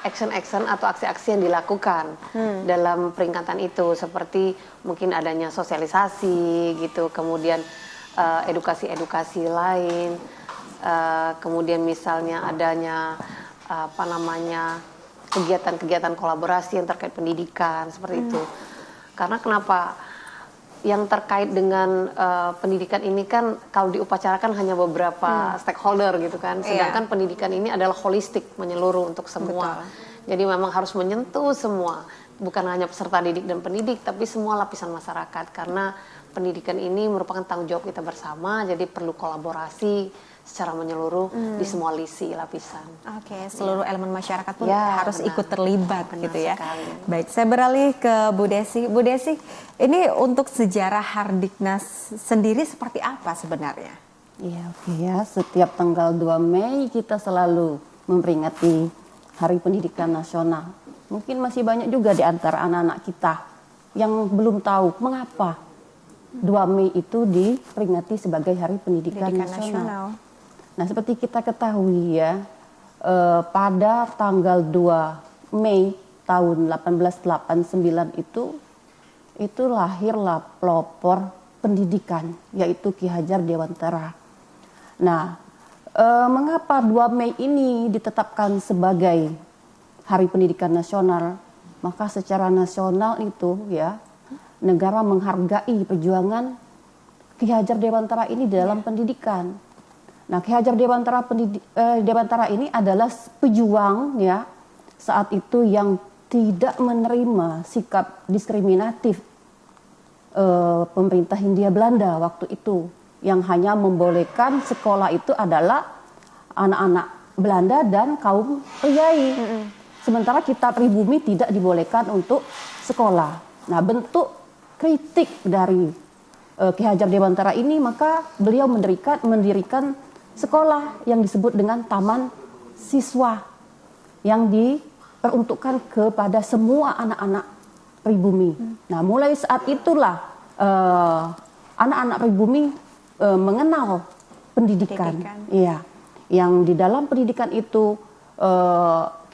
action-action atau aksi-aksi yang dilakukan dalam peringatan itu, seperti mungkin adanya sosialisasi gitu, kemudian edukasi-edukasi lain, kemudian misalnya adanya kegiatan-kegiatan kolaborasi yang terkait pendidikan seperti itu. Karena kenapa? Yang terkait dengan pendidikan ini kan kalau diupacarakan hanya beberapa stakeholder gitu kan, sedangkan pendidikan ini adalah holistik, menyeluruh untuk semua. Betul. Jadi memang harus menyentuh semua, bukan hanya peserta didik dan pendidik, tapi semua lapisan masyarakat, karena pendidikan ini merupakan tanggung jawab kita bersama, jadi perlu kolaborasi secara menyeluruh di semua lisi lapisan. Oke, seluruh elemen masyarakat pun harus ikut terlibat gitu ya. Sekali. Baik, saya beralih ke Bu Desi. Bu Desi, ini untuk sejarah Hardiknas sendiri seperti apa sebenarnya? Iya, oke ya. Setiap tanggal 2 Mei kita selalu memperingati Hari Pendidikan Nasional. Mungkin masih banyak juga di antara anak-anak kita yang belum tahu mengapa 2 Mei itu diperingati sebagai Hari Pendidikan Nasional. Nah, seperti kita ketahui ya, pada tanggal 2 Mei tahun 1889 itu lahirlah pelopor pendidikan, yaitu Ki Hajar Dewantara. Nah, mengapa 2 Mei ini ditetapkan sebagai Hari Pendidikan Nasional? Maka secara nasional itu ya, negara menghargai perjuangan Ki Hajar Dewantara ini dalam pendidikan. Nah, Ki Hajar Dewantara ini adalah pejuang ya saat itu yang tidak menerima sikap diskriminatif pemerintah Hindia Belanda waktu itu, yang hanya membolehkan sekolah itu adalah anak-anak Belanda dan kaum priai. Sementara kita pribumi tidak dibolehkan untuk sekolah. Nah, bentuk kritik dari Ki Hajar Dewantara ini, maka beliau mendirikan sekolah yang disebut dengan Taman Siswa yang diperuntukkan kepada semua anak-anak pribumi. Nah, mulai saat itulah anak-anak pribumi mengenal pendidikan. Iya, yang di dalam pendidikan itu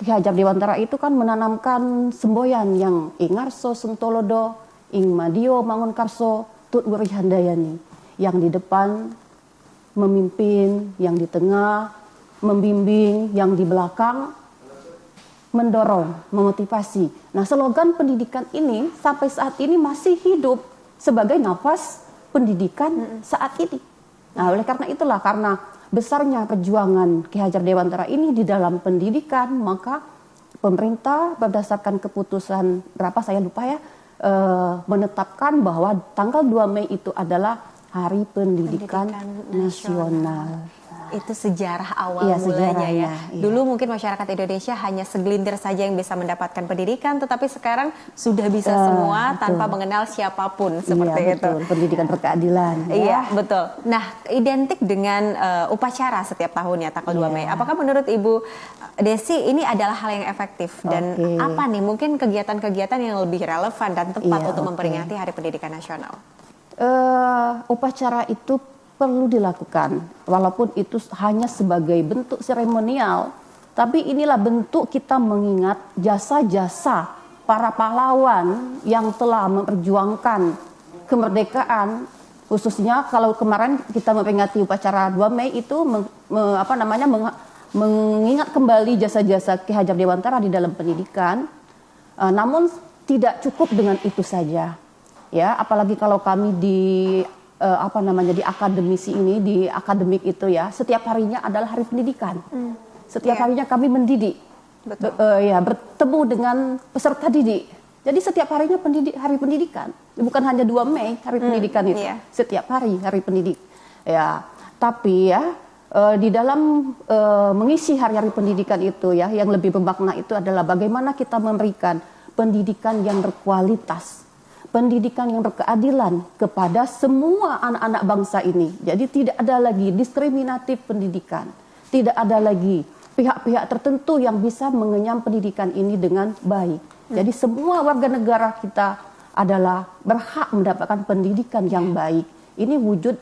Ki Hajar Dewantara itu kan menanamkan semboyan yang Ingarso Sentolodo, Ing Madio Mangunkarso, Tut Wuri Handayani, yang di depan memimpin, yang di tengah membimbing, yang di belakang mendorong, memotivasi. Nah, slogan pendidikan ini sampai saat ini masih hidup sebagai nafas pendidikan saat ini. Nah, oleh karena itulah, karena besarnya perjuangan Ki Hajar Dewantara ini di dalam pendidikan, maka pemerintah berdasarkan keputusan berapa saya lupa ya, menetapkan bahwa tanggal 2 Mei itu adalah Hari Pendidikan Nasional. Itu sejarah awal mulanya ya. Dulu mungkin masyarakat Indonesia hanya segelintir saja yang bisa mendapatkan pendidikan, tetapi sekarang sudah bisa semua tanpa mengenal siapapun seperti itu. Pendidikan berkeadilan. Iya, betul. Nah, identik dengan upacara setiap tahunnya tanggal 2 Mei. Apakah menurut Ibu Desi ini adalah hal yang efektif, dan apa nih mungkin kegiatan-kegiatan yang lebih relevan dan tepat untuk memperingati Hari Pendidikan Nasional? Upacara itu perlu dilakukan, walaupun itu hanya sebagai bentuk seremonial, tapi inilah bentuk kita mengingat jasa-jasa para pahlawan yang telah memperjuangkan kemerdekaan. Khususnya kalau kemarin kita memperingati upacara 2 Mei itu mengingat kembali jasa-jasa Ki Hajar Dewantara di dalam pendidikan. Namun tidak cukup dengan itu saja. Ya, apalagi kalau kami di di akademisi ini, di akademik itu ya, setiap harinya adalah hari pendidikan. Setiap harinya kami mendidik. Bertemu dengan peserta didik. Jadi setiap harinya hari pendidikan. Bukan hanya 2 Mei hari pendidikan itu. Setiap hari pendidik. Ya, tapi ya di dalam mengisi hari-hari pendidikan itu ya, yang lebih bermakna itu adalah bagaimana kita memberikan pendidikan yang berkualitas, pendidikan yang berkeadilan kepada semua anak-anak bangsa ini. Jadi tidak ada lagi diskriminatif pendidikan. Tidak ada lagi pihak-pihak tertentu yang bisa mengenyam pendidikan ini dengan baik. Jadi semua warga negara kita adalah berhak mendapatkan pendidikan yang baik. Ini wujud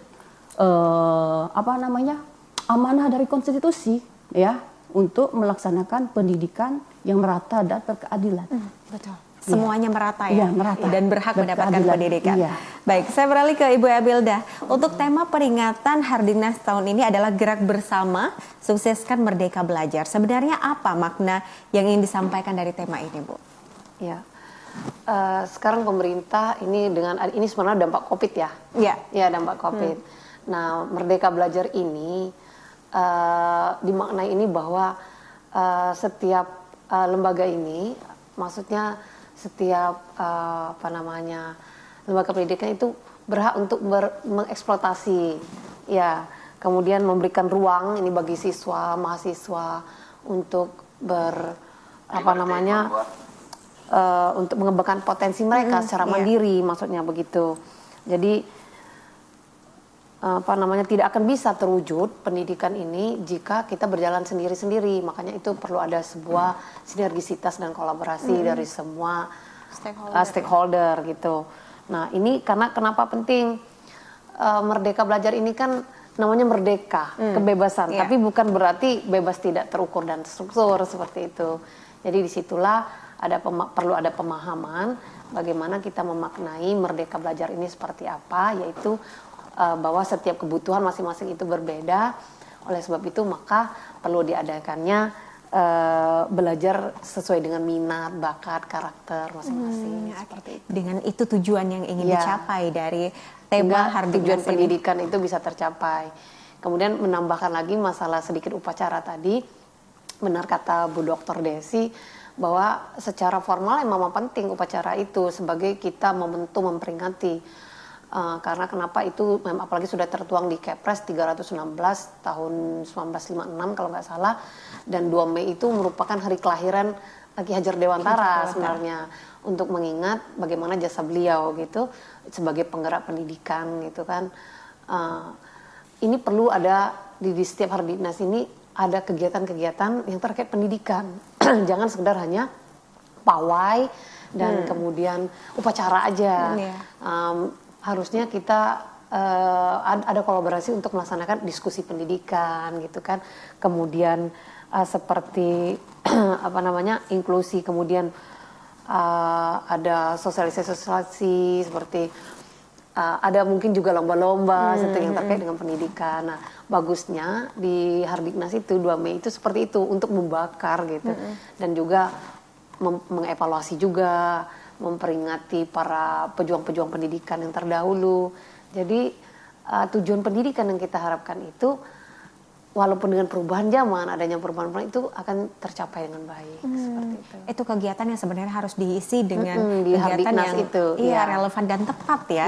amanah dari konstitusi ya, untuk melaksanakan pendidikan yang merata dan berkeadilan. Betul. Semuanya merata ya, Iya, merata. dan berhak mendapatkan Berkeadilan. pendidikan. Iya. Baik, saya beralih ke Ibu Abilda. Untuk tema peringatan Hardiknas tahun ini adalah gerak bersama, sukseskan Merdeka Belajar. Sebenarnya apa makna yang ingin disampaikan dari tema ini, Bu? Ya, sekarang pemerintah ini sebenarnya dampak COVID ya. Iya. Ya, dampak COVID. Nah, Merdeka Belajar ini dimaknai ini bahwa setiap lembaga ini, maksudnya setiap lembaga pendidikan itu berhak untuk mengeksploitasi, ya, kemudian memberikan ruang ini bagi siswa, mahasiswa untuk untuk mengembangkan potensi mereka secara mandiri, maksudnya begitu. Jadi tidak akan bisa terwujud pendidikan ini jika kita berjalan sendiri-sendiri. Makanya itu perlu ada sebuah sinergisitas dan kolaborasi dari semua stakeholder gitu. Nah, ini kenapa penting Merdeka Belajar ini kan namanya merdeka, kebebasan, tapi bukan berarti bebas tidak terukur dan terstruktur seperti itu. Jadi disitulah perlu ada pemahaman bagaimana kita memaknai Merdeka Belajar ini seperti apa, yaitu bahwa setiap kebutuhan masing-masing itu berbeda. Oleh sebab itu maka perlu diadakannya belajar sesuai dengan minat, bakat, karakter masing-masing. Seperti itu. Dengan itu tujuan yang ingin dicapai dari tema Hardiknas tujuan pendidikan itu bisa tercapai. Kemudian menambahkan lagi masalah sedikit upacara tadi, benar kata Bu Dr. Desi bahwa secara formal memang penting upacara itu sebagai kita momentum memperingati. Karena kenapa itu apalagi sudah tertuang di Kepres 316 tahun 1956 kalau nggak salah, dan 2 Mei itu merupakan hari kelahiran Ki Hajar Dewantara sebenarnya, untuk mengingat bagaimana jasa beliau gitu sebagai penggerak pendidikan gitu kan. Ini perlu ada di setiap Hardiknas ini ada kegiatan-kegiatan yang terkait pendidikan. Jangan sekedar hanya pawai dan kemudian upacara aja. Harusnya kita ada kolaborasi untuk melaksanakan diskusi pendidikan gitu kan, kemudian seperti inklusi, kemudian ada sosialisasi seperti ada mungkin juga lomba-lomba yang terkait dengan pendidikan. Nah, bagusnya di Hardiknas itu 2 Mei itu seperti itu untuk membakar gitu, dan juga mengevaluasi juga, memperingati para pejuang-pejuang pendidikan yang terdahulu. Jadi tujuan pendidikan yang kita harapkan itu, walaupun dengan perubahan zaman, adanya perubahan itu akan tercapai dengan baik. Seperti itu. Itu kegiatan yang sebenarnya harus diisi dengan di kegiatan Hardiknas yang itu, relevan dan tepat ya.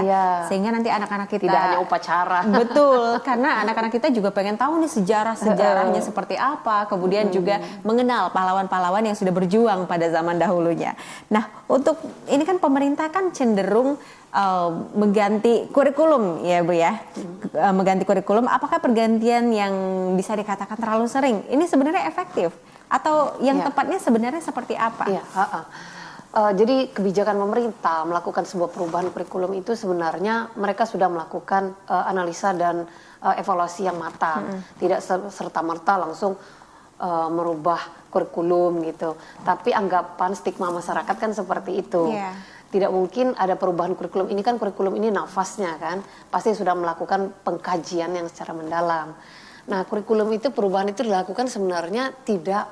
Sehingga nanti anak-anak kita tidak hanya upacara. Betul, karena anak-anak kita juga pengen tahu nih sejarahnya seperti apa, kemudian juga mengenal pahlawan-pahlawan yang sudah berjuang pada zaman dahulunya. Nah, untuk ini kan pemerintah kan cenderung mengganti kurikulum ya Bu ya, mengganti kurikulum. Apakah pergantian yang bisa dikatakan terlalu sering ini sebenarnya efektif atau yang tepatnya sebenarnya seperti apa? Jadi kebijakan pemerintah melakukan sebuah perubahan kurikulum itu sebenarnya mereka sudah melakukan analisa dan evaluasi yang matang, tidak serta-merta langsung merubah kurikulum gitu. Tapi anggapan stigma masyarakat kan seperti itu. Tidak mungkin ada perubahan kurikulum, ini kan kurikulum ini nafasnya kan, pasti sudah melakukan pengkajian yang secara mendalam. Nah, kurikulum itu, perubahan itu dilakukan sebenarnya tidak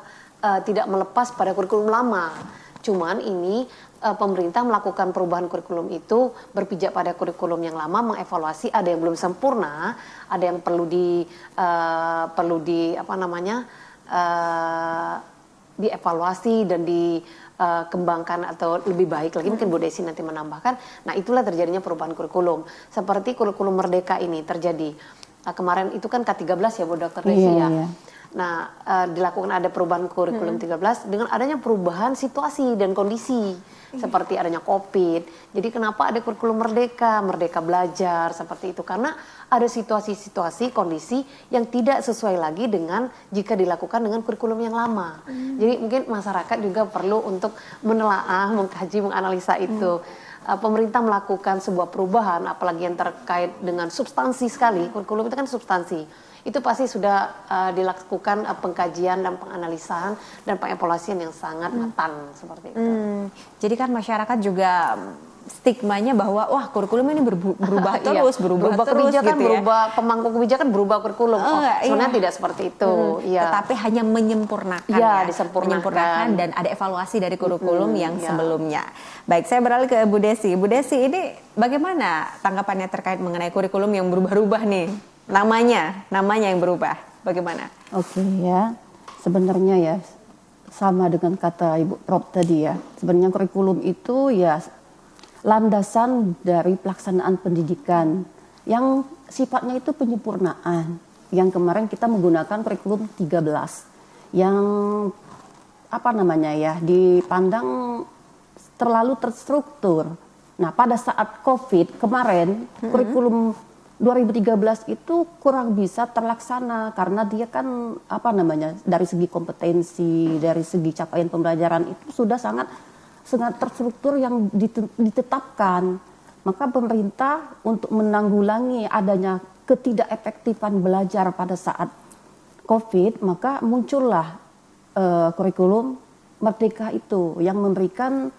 melepas pada kurikulum lama. Cuman ini pemerintah melakukan perubahan kurikulum itu berpijak pada kurikulum yang lama, mengevaluasi ada yang belum sempurna, ada yang perlu dievaluasi dan dikembangkan atau lebih baik lagi. Mungkin Bu Desi nanti menambahkan. Nah, itulah terjadinya perubahan kurikulum. Seperti kurikulum Merdeka ini terjadi. Kemarin itu kan K13 ya Bu Dr. Desi ya. Nah, dilakukan ada perubahan kurikulum 13 dengan adanya perubahan situasi dan kondisi seperti adanya COVID. Jadi kenapa ada kurikulum Merdeka Belajar seperti itu, karena ada situasi-situasi, kondisi yang tidak sesuai lagi dengan jika dilakukan dengan kurikulum yang lama. Jadi mungkin masyarakat juga perlu untuk menelaah, mengkaji, menganalisa itu. Pemerintah melakukan sebuah perubahan, apalagi yang terkait dengan substansi sekali, kurikulum itu kan substansi. itu pasti sudah dilakukan pengkajian dan penganalisan dan pengevaluasian yang sangat matang seperti itu. Jadi kan masyarakat juga stigmanya bahwa wah kurikulum ini berubah terus, berubah terus kebijakan, gitu ya. berubah pemangku kebijakan, berubah kurikulum. Sebenarnya tidak seperti itu. Tetapi hanya menyempurnakan menyempurnakan dan ada evaluasi dari kurikulum yang sebelumnya. Baik, saya beralih ke Bu Desi. Bu Desi, ini bagaimana tanggapannya terkait mengenai kurikulum yang berubah-ubah nih? Namanya yang berubah. Bagaimana? Oke ya, sebenarnya ya sama dengan kata Ibu Prof tadi ya. Sebenarnya kurikulum itu ya landasan dari pelaksanaan pendidikan yang sifatnya itu penyempurnaan. Yang kemarin kita menggunakan kurikulum 13 yang dipandang terlalu terstruktur. Nah, pada saat COVID kemarin kurikulum 2013 itu kurang bisa terlaksana karena dia kan dari segi kompetensi, dari segi capaian pembelajaran itu sudah sangat terstruktur yang ditetapkan. Maka pemerintah untuk menanggulangi adanya ketidakefektifan belajar pada saat COVID, maka muncullah kurikulum Merdeka itu yang memberikan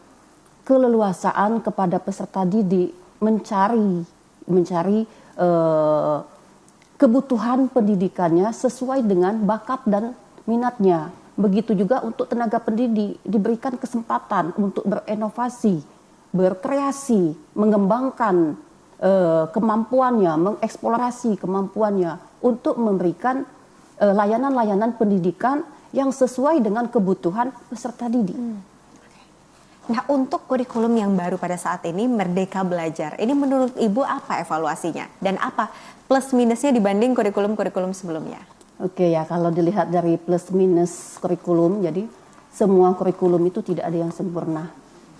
keleluasaan kepada peserta didik mencari kebutuhan pendidikannya sesuai dengan bakat dan minatnya. Begitu juga untuk tenaga pendidik diberikan kesempatan untuk berinovasi, berkreasi, mengembangkan kemampuannya, mengeksplorasi kemampuannya untuk memberikan layanan-layanan pendidikan yang sesuai dengan kebutuhan peserta didik. Nah, untuk kurikulum yang baru pada saat ini, Merdeka Belajar, ini menurut Ibu apa evaluasinya? Dan apa plus minusnya dibanding kurikulum-kurikulum sebelumnya? Oke ya, kalau dilihat dari plus minus kurikulum, jadi semua kurikulum itu tidak ada yang sempurna.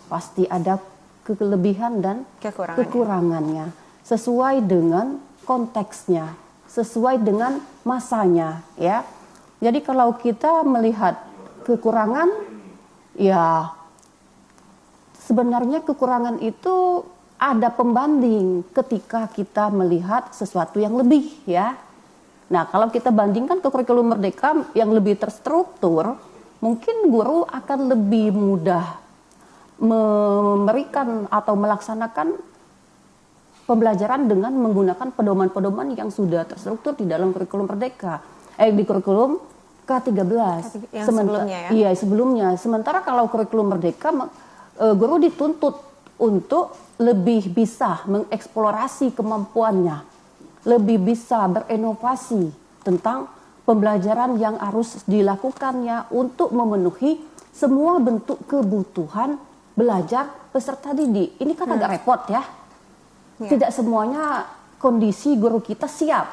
Pasti ada kelebihan dan kekurangannya. Sesuai dengan konteksnya, sesuai dengan masanya ya. Jadi kalau kita melihat kekurangan, ya sebenarnya kekurangan itu ada pembanding ketika kita melihat sesuatu yang lebih ya. Nah, kalau kita bandingkan ke kurikulum Merdeka yang lebih terstruktur, mungkin guru akan lebih mudah memberikan atau melaksanakan pembelajaran dengan menggunakan pedoman-pedoman yang sudah terstruktur di dalam kurikulum Merdeka. Di kurikulum K13. Yang sebelumnya ya? Iya, sebelumnya. Sementara kalau kurikulum Merdeka, guru dituntut untuk lebih bisa mengeksplorasi kemampuannya, lebih bisa berinovasi tentang pembelajaran yang harus dilakukannya untuk memenuhi semua bentuk kebutuhan belajar peserta didik. Ini kan agak repot ya. Tidak semuanya kondisi guru kita siap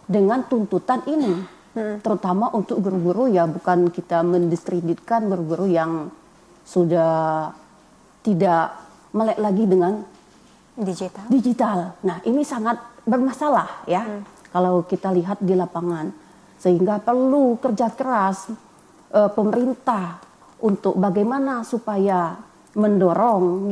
dengan tuntutan ini. Terutama untuk guru-guru ya, bukan kita mendiskreditkan guru-guru yang sudah tidak melek lagi dengan digital. Nah, ini sangat bermasalah ya kalau kita lihat di lapangan, sehingga perlu kerja keras pemerintah untuk bagaimana supaya mendorong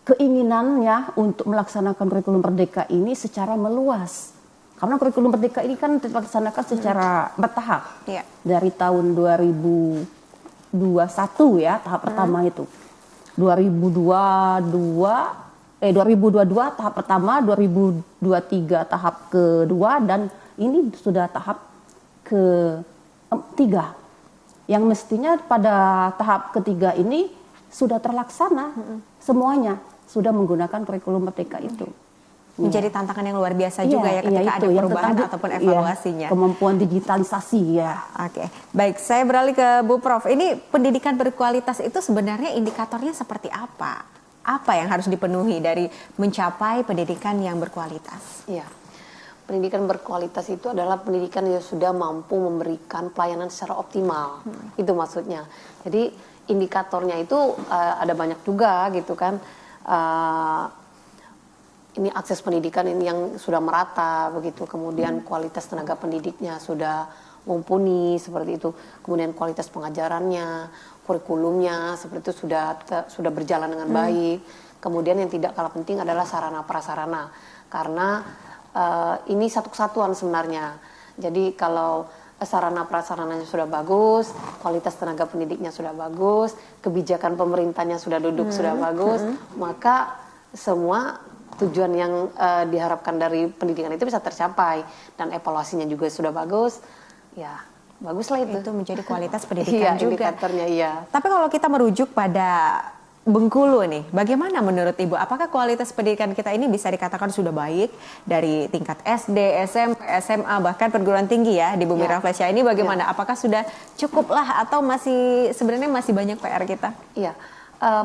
keinginannya untuk melaksanakan kurikulum Merdeka ini secara meluas. Karena kurikulum Merdeka ini kan dilaksanakan secara bertahap dari tahun 2021 ya, tahap pertama itu 2022 tahap pertama, 2023 tahap kedua, dan ini sudah tahap ketiga. Yang mestinya pada tahap ketiga ini sudah terlaksana semuanya, sudah menggunakan kurikulum Merdeka itu. Menjadi tantangan yang luar biasa juga ya ketika ada perubahan ataupun evaluasinya. Kemampuan digitalisasi ya. Oke, baik, saya beralih ke Bu Prof. Ini pendidikan berkualitas itu sebenarnya indikatornya seperti apa? Apa yang harus dipenuhi dari mencapai pendidikan yang berkualitas? Iya, pendidikan berkualitas itu adalah pendidikan yang sudah mampu memberikan pelayanan secara optimal. Itu maksudnya. Jadi indikatornya itu ada banyak juga gitu kan. Ini akses pendidikan ini yang sudah merata begitu, kemudian kualitas tenaga pendidiknya sudah mumpuni seperti itu, kemudian kualitas pengajarannya, kurikulumnya seperti itu sudah berjalan dengan baik. Kemudian yang tidak kalah penting adalah sarana prasarana, karena ini satu kesatuan sebenarnya. Jadi kalau sarana prasarananya sudah bagus, kualitas tenaga pendidiknya sudah bagus, kebijakan pemerintahnya sudah duduk sudah bagus, maka semua tujuan yang diharapkan dari pendidikan itu bisa tercapai, dan evaluasinya juga sudah bagus, ya baguslah itu. Itu menjadi kualitas pendidikan juga. Indikatornya, iya. Tapi kalau kita merujuk pada Bengkulu nih, bagaimana menurut Ibu? Apakah kualitas pendidikan kita ini bisa dikatakan sudah baik dari tingkat SD, SMP, SMA, bahkan perguruan tinggi ya di Bumi Rafflesia ini bagaimana? Apakah sudah cukup lah atau sebenarnya masih banyak PR kita? Iya,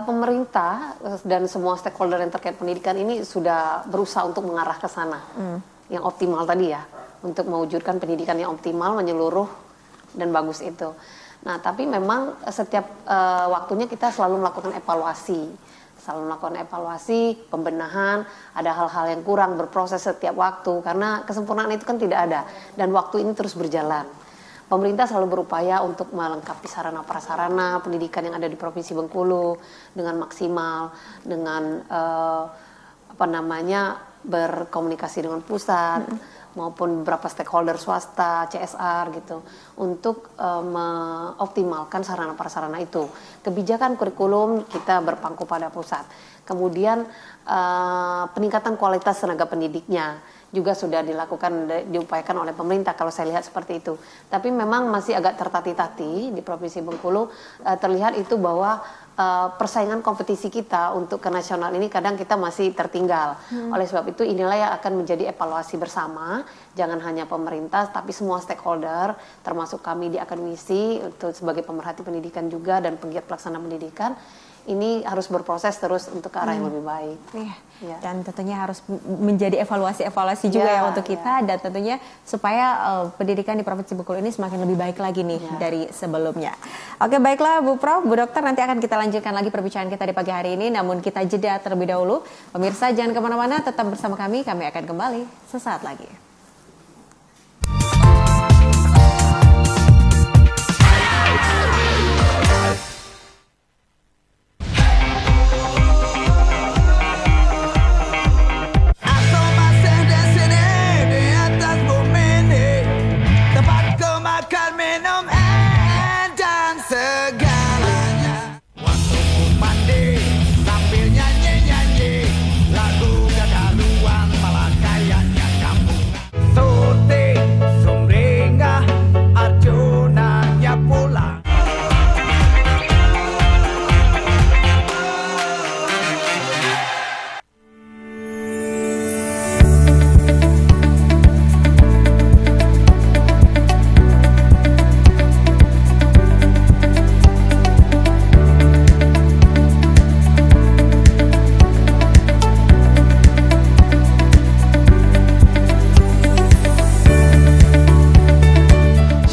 pemerintah dan semua stakeholder yang terkait pendidikan ini sudah berusaha untuk mengarah ke sana, yang optimal tadi ya, untuk mewujudkan pendidikan yang optimal, menyeluruh dan bagus itu. Nah, tapi memang setiap waktunya kita selalu melakukan evaluasi, pembenahan, ada hal-hal yang kurang, berproses setiap waktu, karena kesempurnaan itu kan tidak ada, dan waktu ini terus berjalan. Pemerintah selalu berupaya untuk melengkapi sarana prasarana pendidikan yang ada di Provinsi Bengkulu dengan maksimal, dengan berkomunikasi dengan pusat, maupun beberapa stakeholder swasta, CSR gitu, untuk mengoptimalkan sarana prasarana itu. Kebijakan kurikulum kita berpangku pada pusat. Kemudian peningkatan kualitas tenaga pendidiknya juga sudah diupayakan oleh pemerintah kalau saya lihat seperti itu. Tapi memang masih agak tertati-tati di Provinsi Bengkulu, terlihat itu bahwa persaingan kompetisi kita untuk ke nasional ini kadang kita masih tertinggal. Oleh sebab itu inilah yang akan menjadi evaluasi bersama, jangan hanya pemerintah tapi semua stakeholder, termasuk kami di akademisi untuk sebagai pemerhati pendidikan juga dan penggiat pelaksana pendidikan. Ini harus berproses terus untuk ke arah yang lebih baik. Ya. Dan tentunya harus menjadi evaluasi juga ya untuk kita, dan tentunya supaya pendidikan di Provinsi Bengkulu ini semakin lebih baik lagi nih dari sebelumnya. Oke, baiklah Bu Prof, Bu Dokter, nanti akan kita lanjutkan lagi perbincangan kita di pagi hari ini, namun kita jeda terlebih dahulu. Pemirsa jangan kemana-mana, tetap bersama kami akan kembali sesaat lagi.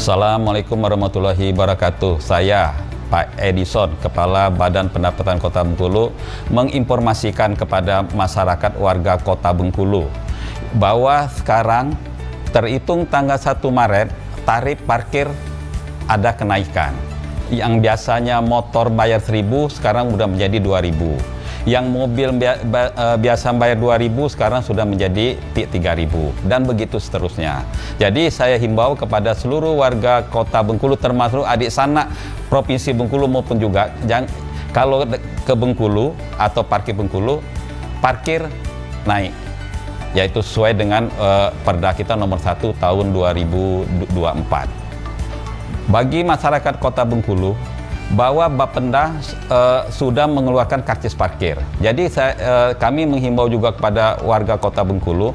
Assalamualaikum warahmatullahi wabarakatuh. Saya Pak Edison, Kepala Badan Pendapatan Kota Bengkulu, menginformasikan kepada masyarakat warga Kota Bengkulu bahwa sekarang terhitung tanggal 1 Maret tarif parkir ada kenaikan. Yang biasanya motor bayar 1.000 sekarang sudah menjadi 2.000. Yang mobil biasa bayar 2.000 sekarang sudah menjadi 3.000, dan begitu seterusnya. Jadi saya himbau kepada seluruh warga Kota Bengkulu, termasuk adik sanak Provinsi Bengkulu maupun juga kalau ke Bengkulu atau parkir Bengkulu, parkir naik, yaitu sesuai dengan Perda kita nomor 1 tahun 2024. Bagi masyarakat Kota Bengkulu, bahwa Bapenda sudah mengeluarkan karcis parkir. Jadi kami menghimbau juga kepada warga Kota Bengkulu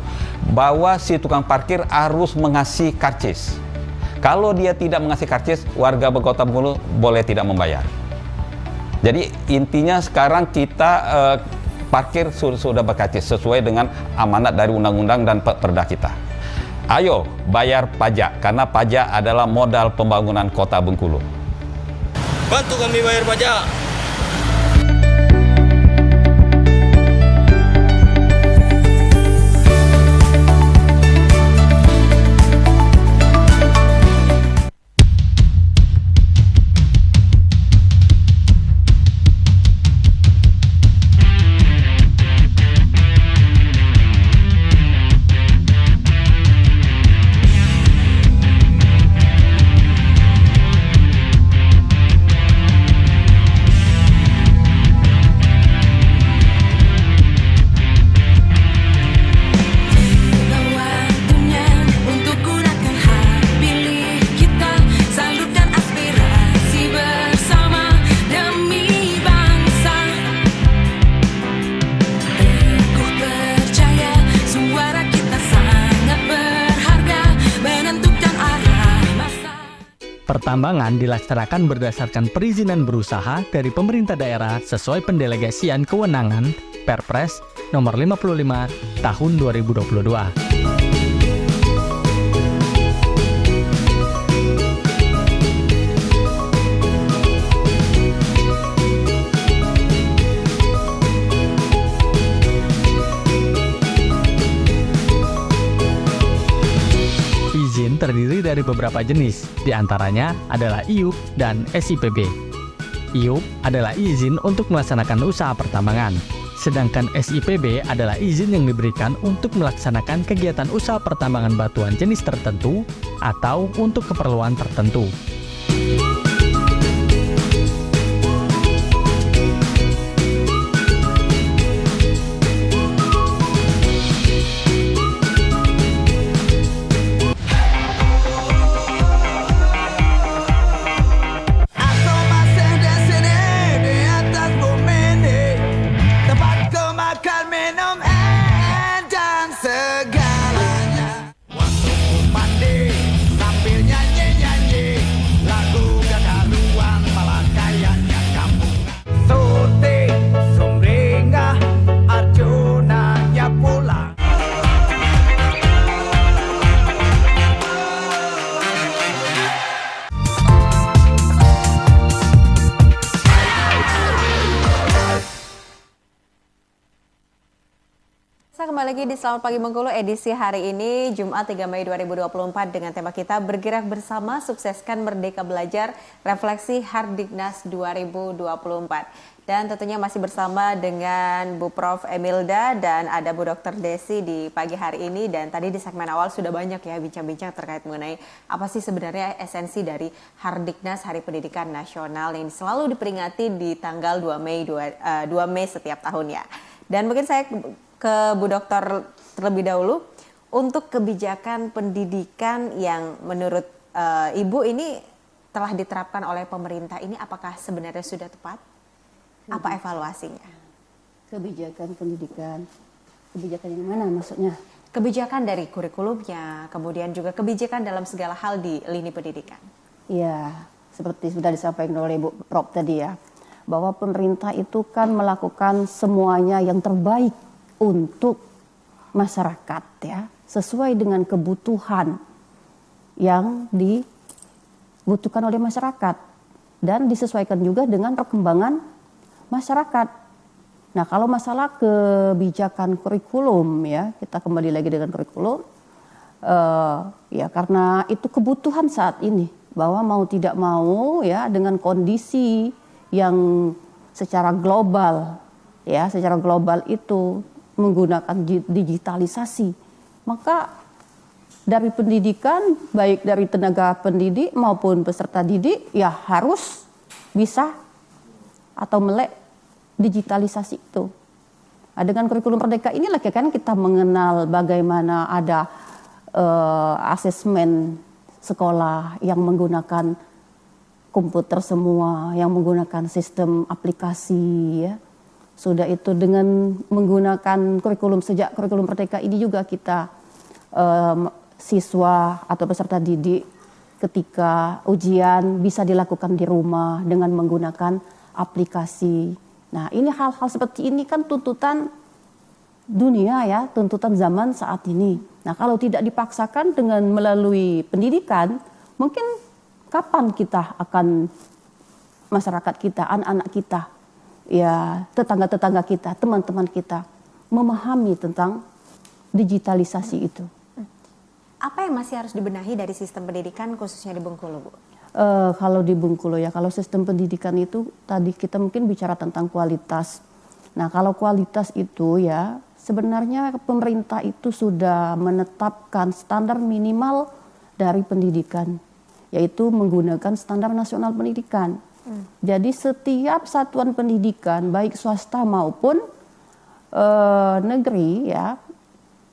bahwa si tukang parkir harus mengasih karcis. Kalau dia tidak mengasih karcis, warga Kota Bengkulu boleh tidak membayar. Jadi intinya sekarang kita parkir sudah berkarcis sesuai dengan amanat dari undang-undang dan perda kita. Ayo bayar pajak, karena pajak adalah modal pembangunan Kota Bengkulu. Bantu kami bayar pajak. Pertambangan dilaksanakan berdasarkan perizinan berusaha dari pemerintah daerah sesuai pendelegasian kewenangan Perpres nomor 55 tahun 2022. Izin terdiri dari beberapa jenis, diantaranya adalah IUP dan SIPB. IUP adalah izin untuk melaksanakan usaha pertambangan, sedangkan SIPB adalah izin yang diberikan untuk melaksanakan kegiatan usaha pertambangan batuan jenis tertentu atau untuk keperluan tertentu. Kembali lagi di Selamat Pagi Bengkulu edisi hari ini Jumat 3 Mei 2024 dengan tema kita bergerak bersama sukseskan Merdeka Belajar Refleksi Hardiknas 2024. Dan tentunya masih bersama dengan Bu Prof. Emilda dan ada Bu Dr. Desi di pagi hari ini. Dan tadi di segmen awal sudah banyak ya bincang-bincang terkait mengenai apa sih sebenarnya esensi dari Hardiknas Hari Pendidikan Nasional yang selalu diperingati di tanggal 2 Mei setiap tahunnya. Dan mungkin saya ke Bu Dokter terlebih dahulu untuk kebijakan pendidikan yang menurut Ibu ini telah diterapkan oleh pemerintah ini apakah sebenarnya sudah tepat? Apa evaluasinya? Kebijakan pendidikan, kebijakan yang mana maksudnya? Kebijakan dari kurikulumnya, kemudian juga kebijakan dalam segala hal di lini pendidikan. Iya, seperti sudah disampaikan oleh Bu Prof tadi ya, bahwa pemerintah itu kan melakukan semuanya yang terbaik untuk masyarakat ya, sesuai dengan kebutuhan yang dibutuhkan oleh masyarakat dan disesuaikan juga dengan perkembangan masyarakat. Nah, kalau masalah kebijakan kurikulum ya, kita kembali lagi dengan kurikulum ya, karena itu kebutuhan saat ini bahwa mau tidak mau ya, dengan kondisi yang secara global ya, secara global itu menggunakan digitalisasi, maka dari pendidikan baik dari tenaga pendidik maupun peserta didik ya harus bisa atau melek digitalisasi itu. Nah, dengan kurikulum Merdeka inilah kan kita mengenal bagaimana ada asesmen sekolah yang menggunakan komputer semua, yang menggunakan sistem aplikasi ya. Sudah itu dengan menggunakan kurikulum, sejak kurikulum Merdeka ini juga kita siswa atau peserta didik ketika ujian bisa dilakukan di rumah dengan menggunakan aplikasi. Nah, ini hal-hal seperti ini kan tuntutan dunia ya, tuntutan zaman saat ini. Nah, kalau tidak dipaksakan dengan melalui pendidikan, mungkin kapan kita akan, masyarakat kita, anak-anak kita, ya tetangga-tetangga kita, teman-teman kita memahami tentang digitalisasi itu. Apa yang masih harus dibenahi dari sistem pendidikan khususnya di Bengkulu, Bu? Kalau di Bengkulu ya, kalau sistem pendidikan itu tadi kita mungkin bicara tentang kualitas. Nah, kalau kualitas itu ya sebenarnya pemerintah itu sudah menetapkan standar minimal dari pendidikan, yaitu menggunakan standar nasional pendidikan. Jadi setiap satuan pendidikan baik swasta maupun negeri ya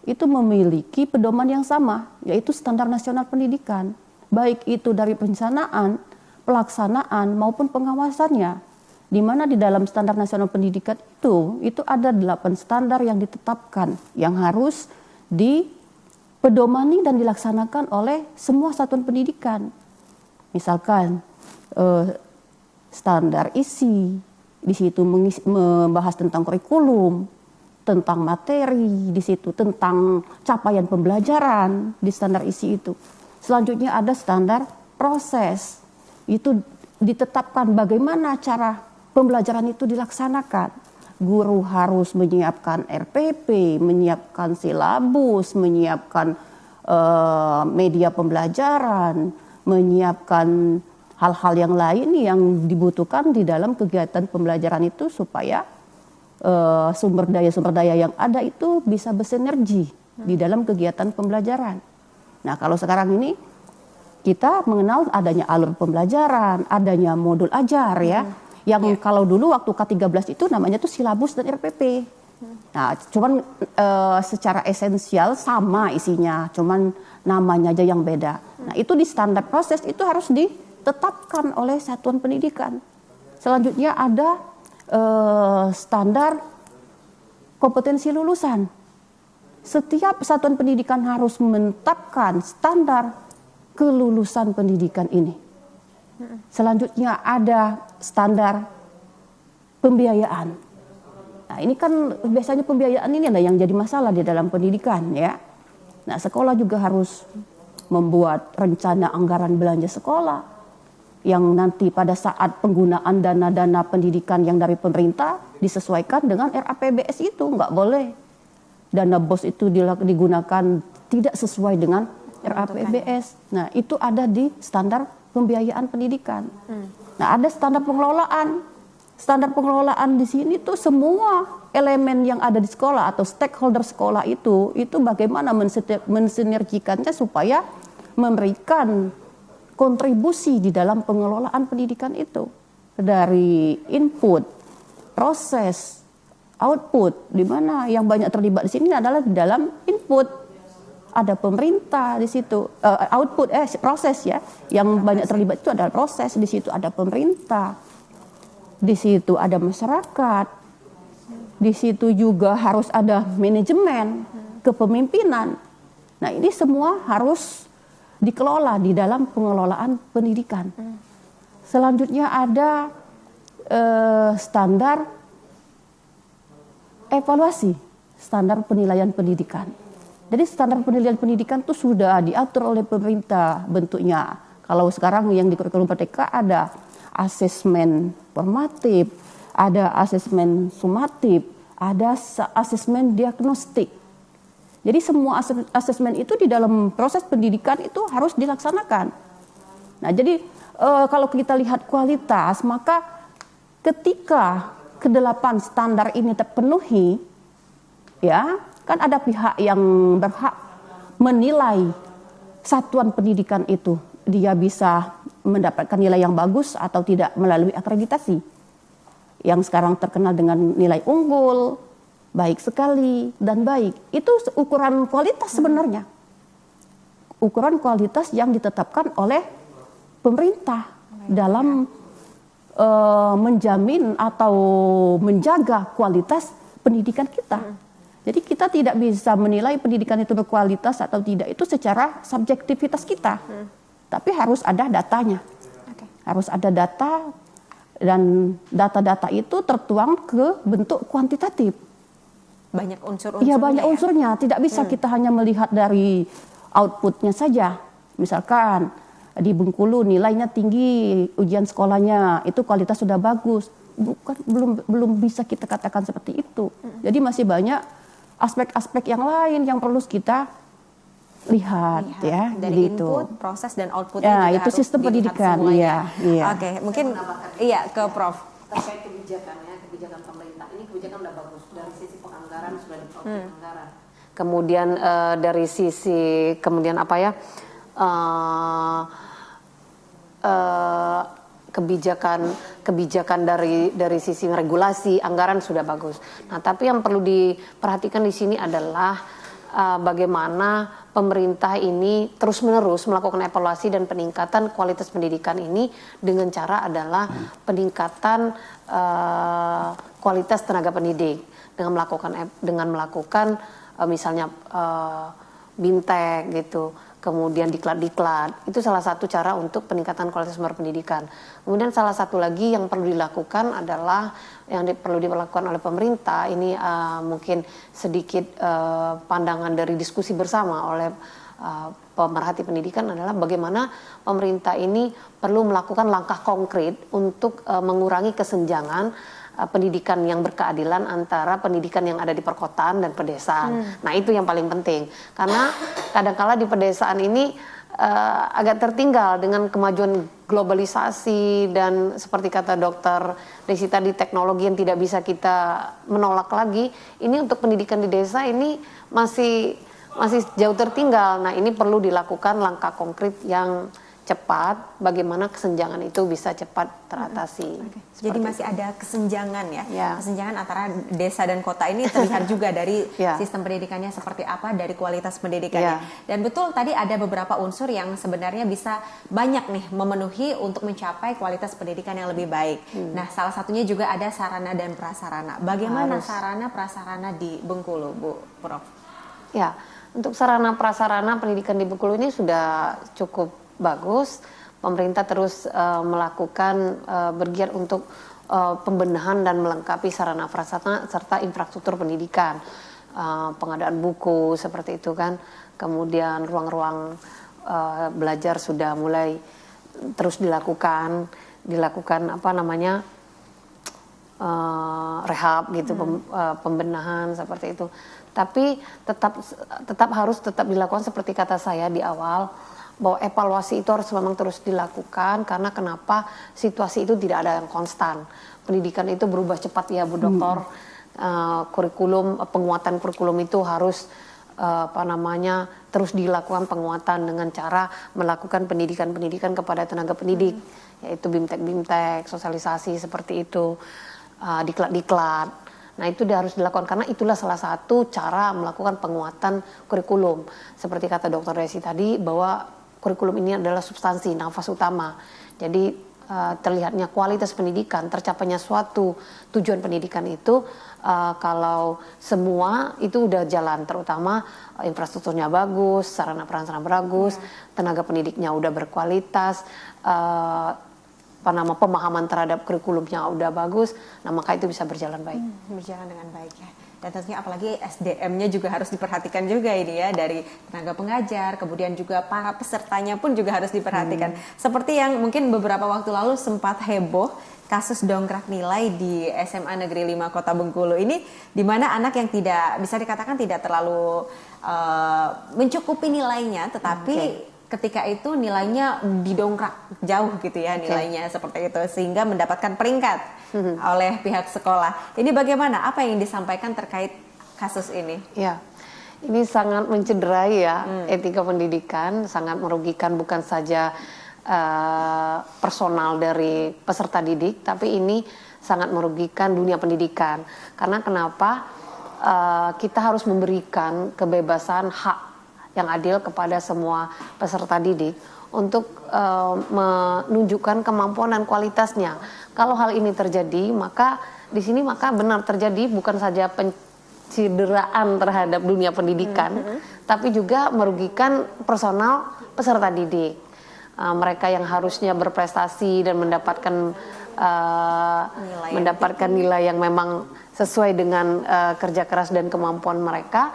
itu memiliki pedoman yang sama, yaitu standar nasional pendidikan, baik itu dari perencanaan, pelaksanaan maupun pengawasannya. Di mana di dalam standar nasional pendidikan itu ada 8 standar yang ditetapkan yang harus dipedomani dan dilaksanakan oleh semua satuan pendidikan. Misalkan standar isi, di situ membahas tentang kurikulum, tentang materi di situ, tentang capaian pembelajaran di standar isi itu. Selanjutnya ada standar proses. Itu ditetapkan bagaimana cara pembelajaran itu dilaksanakan. Guru harus menyiapkan RPP, menyiapkan silabus, menyiapkan media pembelajaran, menyiapkan hal-hal yang lain yang dibutuhkan di dalam kegiatan pembelajaran itu supaya sumber daya yang ada itu bisa bersinergi di dalam kegiatan pembelajaran. Nah, kalau sekarang ini kita mengenal adanya alur pembelajaran, adanya modul ajar ya. Yang kalau dulu waktu K13 itu namanya tuh silabus dan RPP. Nah, cuman secara esensial sama isinya, cuman namanya aja yang beda. Nah, itu di standar proses itu harus ditetapkan oleh satuan pendidikan. Selanjutnya ada standar kompetensi lulusan. Setiap satuan pendidikan harus menetapkan standar kelulusan pendidikan ini. Selanjutnya ada standar pembiayaan. Nah, ini kan biasanya pembiayaan ini yang jadi masalah di dalam pendidikan ya. Nah, sekolah juga harus membuat rencana anggaran belanja sekolah yang nanti pada saat penggunaan dana-dana pendidikan yang dari pemerintah disesuaikan dengan RAPBS itu. Nggak boleh dana BOS itu digunakan tidak sesuai dengan RAPBS. Nah, itu ada di standar pembiayaan pendidikan. Nah, ada standar pengelolaan. Standar pengelolaan di sini tuh semua elemen yang ada di sekolah atau stakeholder sekolah itu bagaimana mensinergikannya supaya memberikan kontribusi di dalam pengelolaan pendidikan itu. Dari input, proses, output, di mana yang banyak terlibat di sini adalah di dalam input. Ada pemerintah di situ, proses ya. Yang banyak terlibat itu adalah proses, di situ ada pemerintah. Di situ ada masyarakat, di situ juga harus ada manajemen, kepemimpinan. Nah, ini semua harus dikelola di dalam pengelolaan pendidikan. Selanjutnya ada standar evaluasi, standar penilaian pendidikan. Jadi standar penilaian pendidikan itu sudah diatur oleh pemerintah bentuknya. Kalau sekarang yang di kurikulum Merdeka ada asesmen formatif, ada asesmen sumatif, ada asesmen diagnostik. Jadi semua asesmen itu di dalam proses pendidikan itu harus dilaksanakan. Nah, jadi kalau kita lihat kualitas, maka ketika kedelapan standar ini terpenuhi, ya kan ada pihak yang berhak menilai satuan pendidikan itu. Dia bisa mendapatkan nilai yang bagus atau tidak melalui akreditasi. Yang sekarang terkenal dengan nilai unggul, baik sekali, dan baik. Itu ukuran kualitas sebenarnya. Ukuran kualitas yang ditetapkan oleh pemerintah dalam menjamin atau menjaga kualitas pendidikan kita. Jadi kita tidak bisa menilai pendidikan itu berkualitas atau tidak itu secara subjektivitas kita. Tapi harus ada datanya. Harus ada data dan data-data itu tertuang ke bentuk kuantitatif. Banyak unsur-unsurnya. Iya, banyak unsurnya. Tidak bisa kita hanya melihat dari outputnya saja. Misalkan di Bengkulu nilainya tinggi, ujian sekolahnya itu kualitas sudah bagus. Belum bisa kita katakan seperti itu. Jadi masih banyak aspek-aspek yang lain yang perlu kita lihat ya dari gitu. input, proses dan outputnya juga itu harus sistem pendidikan. Iya. Oke, mungkin ke Prof. Terkait kebijakan pemerintah ini kebijakan udah bagus dari sisi penganggaran sudah diproses anggaran. Kemudian dari sisi kebijakan dari sisi regulasi anggaran sudah bagus. Nah, tapi yang perlu diperhatikan di sini adalah bagaimana pemerintah ini terus-menerus melakukan evaluasi dan peningkatan kualitas pendidikan ini dengan cara adalah peningkatan kualitas tenaga pendidik dengan melakukan misalnya bintek gitu. kemudian diklat-diklat. Itu salah satu cara untuk peningkatan kualitas sumber pendidikan. Kemudian salah satu lagi yang perlu dilakukan adalah perlu dilakukan oleh pemerintah. Ini mungkin sedikit pandangan dari diskusi bersama oleh pemerhati pendidikan adalah bagaimana pemerintah ini perlu melakukan langkah konkret untuk mengurangi kesenjangan pendidikan yang berkeadilan antara pendidikan yang ada di perkotaan dan pedesaan. Nah itu yang paling penting karena kadang-kala di pedesaan ini agak tertinggal dengan kemajuan globalisasi dan seperti kata Dokter Desi tadi teknologi yang tidak bisa kita menolak lagi. Ini untuk pendidikan di desa ini masih jauh tertinggal. Nah ini perlu dilakukan langkah konkret yang cepat, bagaimana kesenjangan itu bisa cepat teratasi. Jadi masih ada kesenjangan ya. Kesenjangan antara desa dan kota ini terlihat juga dari sistem pendidikannya seperti apa, dari kualitas pendidikannya. Dan betul tadi ada beberapa unsur yang sebenarnya bisa banyak nih memenuhi untuk mencapai kualitas pendidikan yang lebih baik. Nah salah satunya juga ada sarana dan prasarana. Bagaimana sarana prasarana di Bengkulu, Bu Prof? Ya, untuk sarana prasarana pendidikan di Bengkulu ini sudah cukup bagus. Pemerintah terus melakukan bergiat untuk pembenahan dan melengkapi sarana prasarana serta infrastruktur pendidikan, pengadaan buku seperti itu kan, kemudian ruang-ruang belajar sudah mulai terus dilakukan apa namanya rehab gitu, pembenahan seperti itu. Tapi tetap harus dilakukan seperti kata saya di awal, bahwa evaluasi itu harus memang terus dilakukan karena kenapa situasi itu tidak ada yang konstan. Pendidikan itu berubah cepat ya Bu Dokter. Kurikulum, penguatan kurikulum itu harus terus dilakukan penguatan dengan cara melakukan pendidikan kepada tenaga pendidik, yaitu BIMTEK, sosialisasi seperti itu, diklat-diklat. Nah itu harus dilakukan karena itulah salah satu cara melakukan penguatan kurikulum. Seperti kata Dr. Desi tadi bahwa kurikulum ini adalah substansi, nafas utama. Jadi terlihatnya kualitas pendidikan, tercapainya suatu tujuan pendidikan itu kalau semua itu udah jalan, terutama infrastrukturnya bagus, sarana prasarana bagus, tenaga pendidiknya udah berkualitas, pemahaman terhadap kurikulumnya udah bagus, nah maka itu bisa berjalan baik. Berjalan dengan baik ya. Dan tentunya apalagi SDM-nya juga harus diperhatikan juga ini ya, dari tenaga pengajar, kemudian juga para pesertanya pun juga harus diperhatikan. Seperti yang mungkin beberapa waktu lalu sempat heboh kasus dongkrak nilai di SMA Negeri 5 Kota Bengkulu ini, di mana anak yang tidak bisa dikatakan tidak terlalu mencukupi nilainya, tetapi ketika itu nilainya didongkrak jauh gitu ya nilainya seperti itu, sehingga mendapatkan peringkat oleh pihak sekolah. Ini bagaimana? Apa yang disampaikan terkait kasus ini? Ya, ini sangat mencederai ya etika pendidikan, sangat merugikan bukan saja personal dari peserta didik, tapi ini sangat merugikan dunia pendidikan. Karena kenapa? Kita harus memberikan kebebasan hak yang adil kepada semua peserta didik untuk menunjukkan kemampuan dan kualitasnya. Kalau hal ini terjadi, maka di sini benar terjadi bukan saja pencideraan terhadap dunia pendidikan, tapi juga merugikan personal peserta didik. Mereka yang harusnya berprestasi dan mendapatkan nilai yang memang sesuai dengan kerja keras dan kemampuan mereka,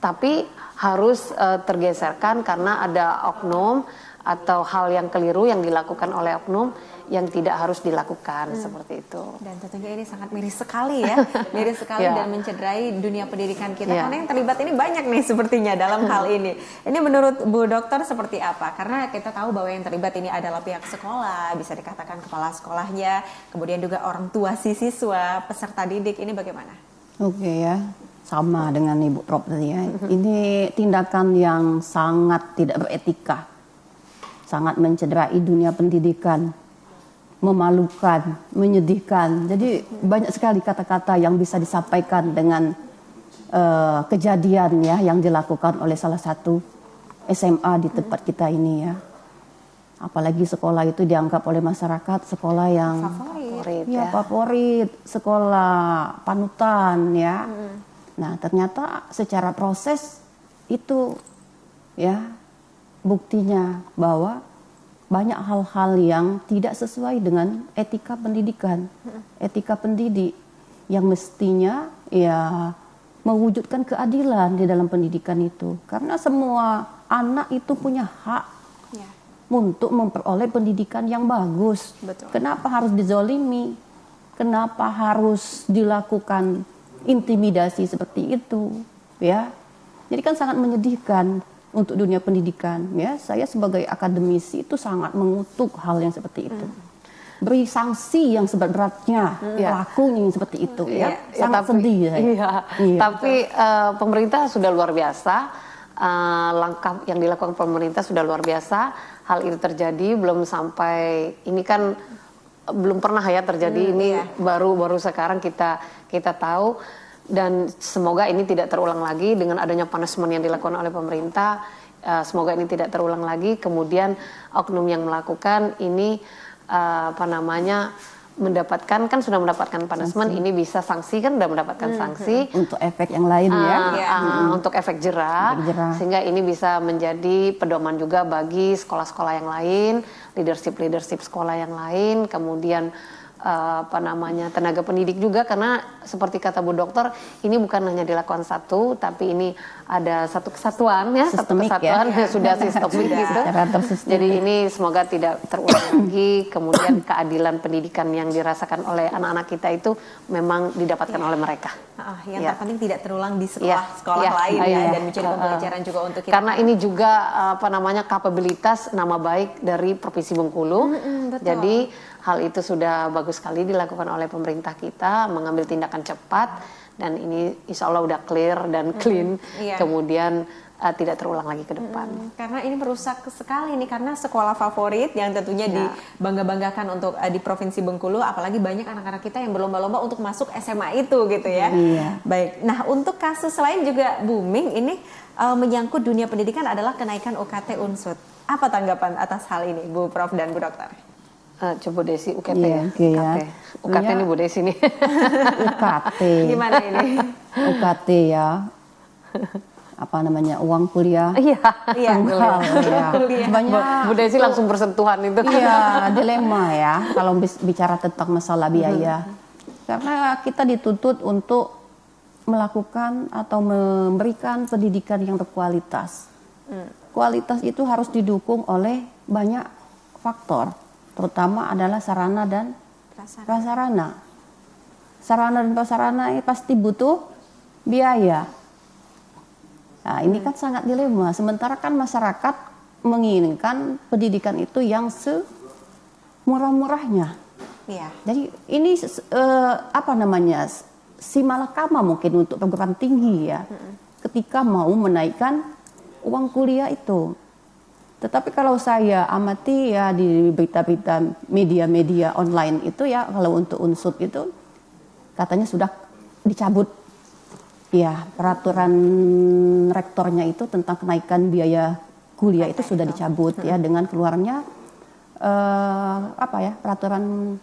tapi harus tergeserkan karena ada oknum atau hal yang keliru yang dilakukan oleh oknum yang tidak harus dilakukan seperti itu. Dan tentunya ini sangat miris sekali ya, miris sekali dan mencederai dunia pendidikan kita karena yang terlibat ini banyak nih sepertinya dalam hal ini. Ini menurut Bu Dokter seperti apa? Karena kita tahu bahwa yang terlibat ini adalah pihak sekolah, bisa dikatakan kepala sekolahnya, kemudian juga orang tua si siswa, peserta didik, ini bagaimana? Oke ya. Sama dengan Ibu Prof tadi ya. Ini tindakan yang sangat tidak beretika. Sangat mencederai dunia pendidikan. Memalukan, menyedihkan. Jadi banyak sekali kata-kata yang bisa disampaikan dengan kejadian ya yang dilakukan oleh salah satu SMA di tempat kita ini ya. Apalagi sekolah itu dianggap oleh masyarakat sekolah yang favorit, sekolah panutan ya. Nah, ternyata secara proses itu ya buktinya bahwa banyak hal-hal yang tidak sesuai dengan etika pendidikan, etika pendidik yang mestinya ya mewujudkan keadilan di dalam pendidikan itu. Karena semua anak itu punya hak untuk memperoleh pendidikan yang bagus. Betul. Kenapa harus dizolimi? Kenapa harus dilakukan intimidasi seperti itu? Ya, jadi kan sangat menyedihkan untuk dunia pendidikan. Ya, saya sebagai akademisi itu sangat mengutuk hal yang seperti itu. Beri sanksi yang seberat-beratnya pelakunya yang seperti itu. Ya, sangat sedih. Saya. Iya. Tapi pemerintah sudah luar biasa. Langkah yang dilakukan pemerintah sudah luar biasa. Hal itu terjadi belum sampai ini kan belum pernah ya terjadi ini baru sekarang kita tahu, dan semoga ini tidak terulang lagi dengan adanya punishment yang dilakukan oleh pemerintah. Semoga ini tidak terulang lagi. Kemudian oknum yang melakukan ini sudah mendapatkan punishment, ini bisa sanksi kan, sudah mendapatkan sanksi untuk efek yang lain untuk efek jerah, sehingga ini bisa menjadi pedoman juga bagi sekolah-sekolah yang lain, leadership sekolah yang lain, kemudian tenaga pendidik juga, karena seperti kata Bu Dokter, ini bukan hanya dilakukan satu, tapi ini ada satu kesatuan ya, sudah sistemik gitu. Jadi ini semoga tidak terulang lagi. Kemudian keadilan pendidikan yang dirasakan oleh anak-anak kita itu memang didapatkan oleh mereka. Yang terpenting tidak terulang di sekolah-sekolah lain dan menjadi pembelajaran juga untuk kita. Karena ini juga kapabilitas nama baik dari Provinsi Bengkulu. Jadi hal itu sudah bagus sekali dilakukan oleh pemerintah kita, mengambil tindakan cepat, dan ini insya Allah udah clear dan clean. Kemudian tidak terulang lagi ke depan. Karena ini merusak sekali nih, karena sekolah favorit yang tentunya dibangga-banggakan untuk di Provinsi Bengkulu, apalagi banyak anak-anak kita yang berlomba-lomba untuk masuk SMA itu gitu ya. Baik, nah untuk kasus lain juga booming ini menyangkut dunia pendidikan adalah kenaikan UKT Unsut. Apa tanggapan atas hal ini Bu Prof dan Bu Dokter? Coba Desi, UKT ya. UKT ini Bu Desi nih. UKT. Gimana ini? UKT ya. Apa namanya, uang kuliah? Iya. Banyak Bu Desi langsung bersentuhan itu. Iya, dilema ya kalau bicara tentang masalah biaya. Karena kita dituntut untuk melakukan atau memberikan pendidikan yang berkualitas. Kualitas itu harus didukung oleh banyak faktor, terutama adalah sarana dan prasarana. Sarana dan prasarana pasti butuh biaya. Nah, ini kan sangat dilema. Sementara kan masyarakat menginginkan pendidikan itu yang semurah-murahnya. Jadi ini si malakama mungkin untuk perguruan tinggi ya. Ketika mau menaikkan uang kuliah itu. Tetapi kalau saya amati ya di berita-berita media-media online itu ya, kalau untuk Unsut itu katanya sudah dicabut ya, peraturan rektornya itu tentang kenaikan biaya kuliah itu sudah dicabut ya, dengan keluarnya peraturan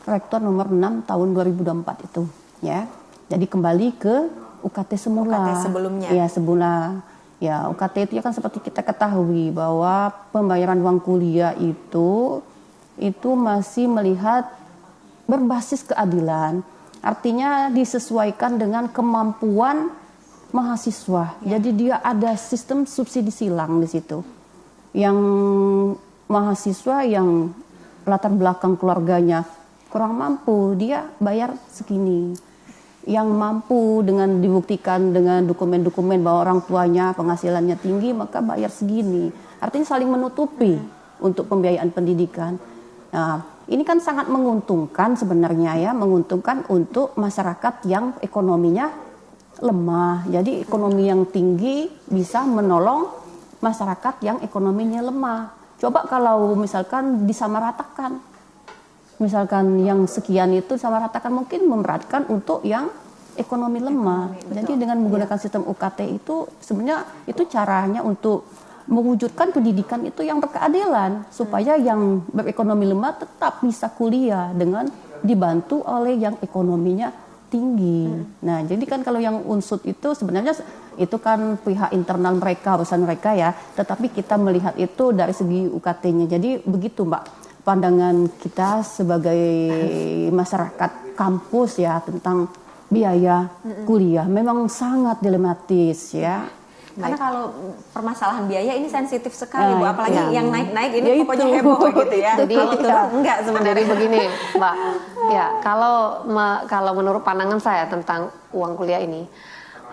rektor nomor 6 tahun 2024 itu ya. Jadi kembali ke UKT semula. UKT sebelumnya. Ya, semula. Ya, UKT itu ya kan seperti kita ketahui bahwa pembayaran uang kuliah itu masih melihat berbasis keadilan. Artinya disesuaikan dengan kemampuan mahasiswa. Jadi dia ada sistem subsidi silang di situ. Yang mahasiswa yang latar belakang keluarganya kurang mampu, dia bayar segini. Yang mampu dengan dibuktikan dengan dokumen-dokumen bahwa orang tuanya penghasilannya tinggi, maka bayar segini. Artinya saling menutupi untuk pembiayaan pendidikan. Nah, ini kan sangat menguntungkan sebenarnya ya, menguntungkan untuk masyarakat yang ekonominya lemah. Jadi ekonomi yang tinggi bisa menolong masyarakat yang ekonominya lemah. Coba kalau misalkan disamaratakan. Misalkan yang sekian itu disamaratakan, mungkin memberatkan untuk yang ekonomi lemah. Jadi dengan menggunakan sistem UKT itu sebenarnya itu caranya untuk mewujudkan pendidikan itu yang berkeadilan, supaya yang berekonomi lemah tetap bisa kuliah dengan dibantu oleh yang ekonominya tinggi. Nah, jadi kan kalau yang unsut itu sebenarnya itu kan pihak internal mereka, urusan mereka ya. Tetapi kita melihat itu dari segi UKT-nya. Jadi begitu Mbak, pandangan kita sebagai masyarakat kampus ya tentang biaya kuliah memang sangat dilematis ya. Karena kalau permasalahan biaya ini sensitif sekali, Bu. Apalagi ya. yang naik-naik ini Ya pokoknya itu. heboh gitu ya. Jadi kalau turun enggak sebenarnya. Jadi begini, Mbak. Ya, kalau menurut pandangan saya tentang uang kuliah ini,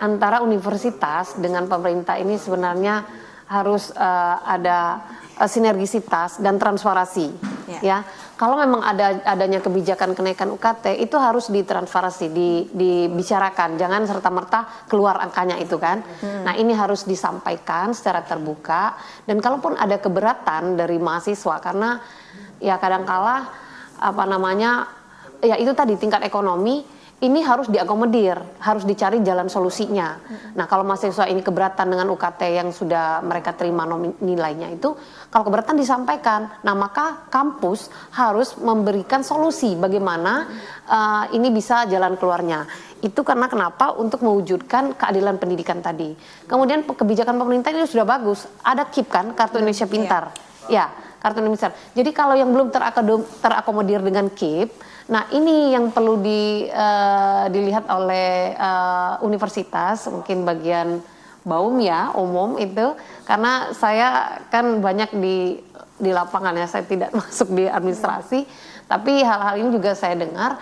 antara universitas dengan pemerintah ini sebenarnya harus ada sinergisitas dan transparansi. Ya. Kalau memang adanya kebijakan kenaikan UKT itu harus ditransparansi, dibicarakan, jangan serta-merta keluar angkanya itu kan. Nah, ini harus disampaikan secara terbuka, dan kalaupun ada keberatan dari mahasiswa karena ya kadangkala ya itu tadi tingkat ekonomi ini harus diakomodir, harus dicari jalan solusinya. Nah, kalau mahasiswa ini keberatan dengan UKT yang sudah mereka terima nilainya itu, kalau keberatan disampaikan, nah maka kampus harus memberikan solusi bagaimana ini bisa jalan keluarnya. Itu karena kenapa? Untuk mewujudkan keadilan pendidikan tadi. Kemudian kebijakan pemerintah ini sudah bagus, ada KIP kan, Kartu Indonesia Pintar. Ya, Kartu Indonesia. Jadi kalau yang belum terakomodir dengan KIP, nah ini yang perlu dilihat oleh universitas, mungkin bagian BAUM ya, umum itu, karena saya kan banyak di lapangan ya, saya tidak masuk di administrasi, tapi hal-hal ini juga saya dengar.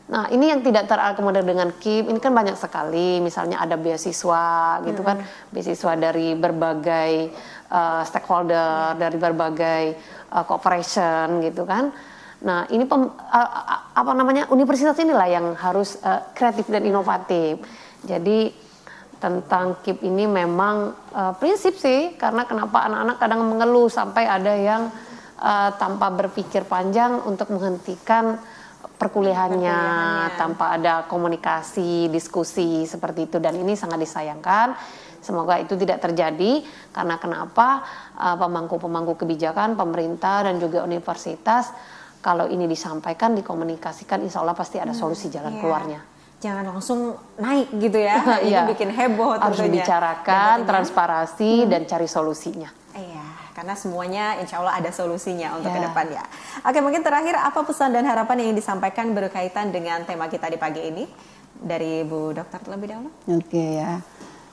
Nah, ini yang tidak terakomodir dengan KIP, ini kan banyak sekali, misalnya ada beasiswa gitu kan, beasiswa dari berbagai stakeholder, dari berbagai cooperation gitu kan. Nah, ini universitas inilah yang harus kreatif dan inovatif. Jadi tentang KIP ini memang prinsip sih, karena kenapa anak-anak kadang mengeluh sampai ada yang tanpa berpikir panjang untuk menghentikan perkuliahannya tanpa ada komunikasi, diskusi seperti itu, dan ini sangat disayangkan. Semoga itu tidak terjadi, karena kenapa pemangku-pemangku kebijakan, pemerintah dan juga universitas, kalau ini disampaikan, dikomunikasikan, insya Allah pasti ada solusi jalan keluarnya. Jangan langsung naik gitu ya, ini bikin heboh tentunya. Harus dibicarakan, transparansi, dan cari solusinya. Iya, karena semuanya insya Allah ada solusinya untuk ke depan ya. Oke, mungkin terakhir apa pesan dan harapan yang disampaikan berkaitan dengan tema kita di pagi ini? Dari Bu Dokter terlebih dahulu. Oke ya,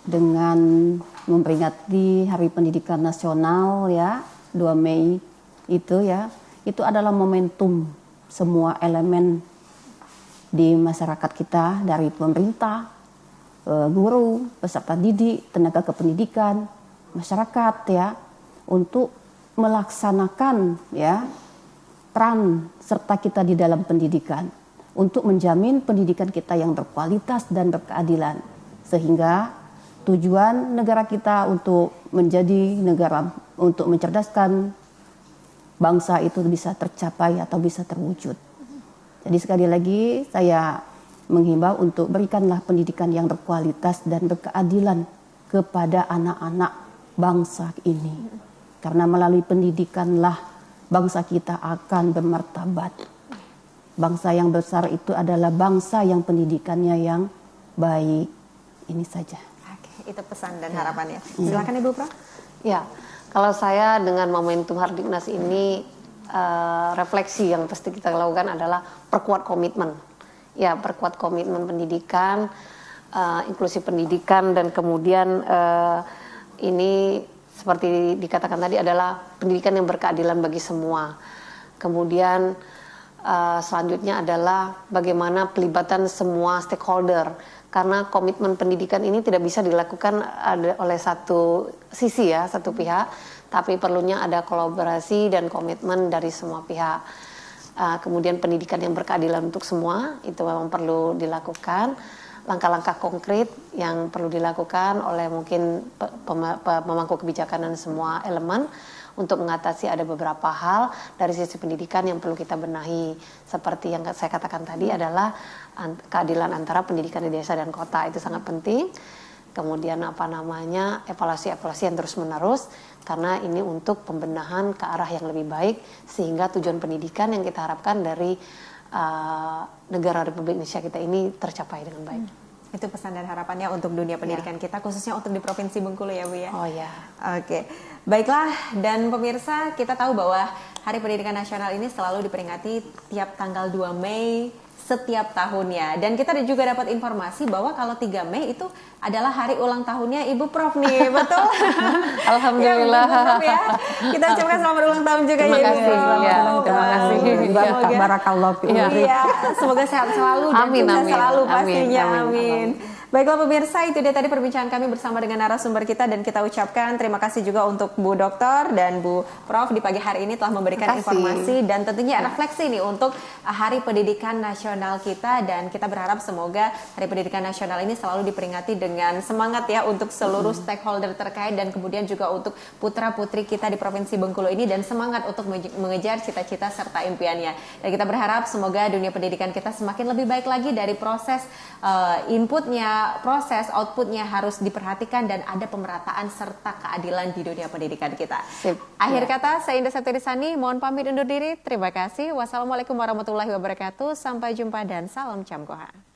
dengan memperingati Hari Pendidikan Nasional ya, 2 Mei itu ya, itu adalah momentum semua elemen di masyarakat kita, dari pemerintah, guru, peserta didik, tenaga kependidikan, masyarakat ya, untuk melaksanakan ya peran serta kita di dalam pendidikan untuk menjamin pendidikan kita yang berkualitas dan berkeadilan, sehingga tujuan negara kita untuk menjadi negara untuk mencerdaskan bangsa itu bisa tercapai atau bisa terwujud. Jadi sekali lagi saya menghimbau untuk berikanlah pendidikan yang berkualitas dan berkeadilan kepada anak-anak bangsa ini. Karena melalui pendidikanlah bangsa kita akan bermartabat. Bangsa yang besar itu adalah bangsa yang pendidikannya yang baik. Ini saja. Oke, itu pesan dan harapannya. Silakan Ibu Prof. Ya, kalau saya dengan momentum Hardiknas ini, refleksi yang pasti kita lakukan adalah perkuat komitmen. Ya, perkuat komitmen pendidikan, inklusi pendidikan, dan kemudian ini seperti dikatakan tadi adalah pendidikan yang berkeadilan bagi semua. Kemudian selanjutnya adalah bagaimana pelibatan semua stakeholder, karena komitmen pendidikan ini tidak bisa dilakukan oleh satu sisi ya, satu pihak, tapi perlunya ada kolaborasi dan komitmen dari semua pihak. Kemudian pendidikan yang berkeadilan untuk semua itu memang perlu dilakukan. Langkah-langkah konkret yang perlu dilakukan oleh mungkin pemangku kebijakan dan semua elemen untuk mengatasi ada beberapa hal dari sisi pendidikan yang perlu kita benahi. Seperti yang saya katakan tadi adalah keadilan antara pendidikan di desa dan kota, itu sangat penting. Kemudian evaluasi-evaluasi yang terus-menerus, karena ini untuk pembenahan ke arah yang lebih baik, sehingga tujuan pendidikan yang kita harapkan dari negara Republik Indonesia kita ini tercapai dengan baik. Itu pesan dan harapannya untuk dunia pendidikan kita, khususnya untuk di Provinsi Bengkulu ya Bu ya. Oh ya. Oke, baiklah, dan pemirsa, kita tahu bahwa Hari Pendidikan Nasional ini selalu diperingati tiap tanggal 2 Mei setiap tahunnya. Dan kita juga dapat informasi bahwa kalau 3 Mei itu adalah hari ulang tahunnya Ibu Prof nih, betul? Alhamdulillah. Ya, Prof, ya. Kita ucapkan selamat ulang tahun juga Terima ya kasih. Ibu. Ya, terima kasih. Barakallah. Iya, semoga sehat selalu dan Amin, sukses amin. selalu Amin, pastinya. amin, Amin. Baiklah pemirsa, itu dia tadi perbincangan kami bersama dengan narasumber kita, dan kita ucapkan terima kasih juga untuk Bu Dokter dan Bu Prof di pagi hari ini telah memberikan Terima kasih. informasi dan tentunya refleksi nih untuk Hari Pendidikan Nasional kita, dan kita berharap semoga Hari Pendidikan Nasional ini selalu diperingati dengan semangat ya untuk seluruh stakeholder terkait, dan kemudian juga untuk putra-putri kita di Provinsi Bengkulu ini, dan semangat untuk mengejar cita-cita serta impiannya. Dan kita berharap semoga dunia pendidikan kita semakin lebih baik lagi dari proses inputnya, proses outputnya harus diperhatikan, dan ada pemerataan serta keadilan di dunia pendidikan kita. Sip. Akhir kata, saya Indah Septirisani, mohon pamit undur diri. Terima kasih. Wassalamualaikum warahmatullahi wabarakatuh. Sampai jumpa dan salam Camkoha.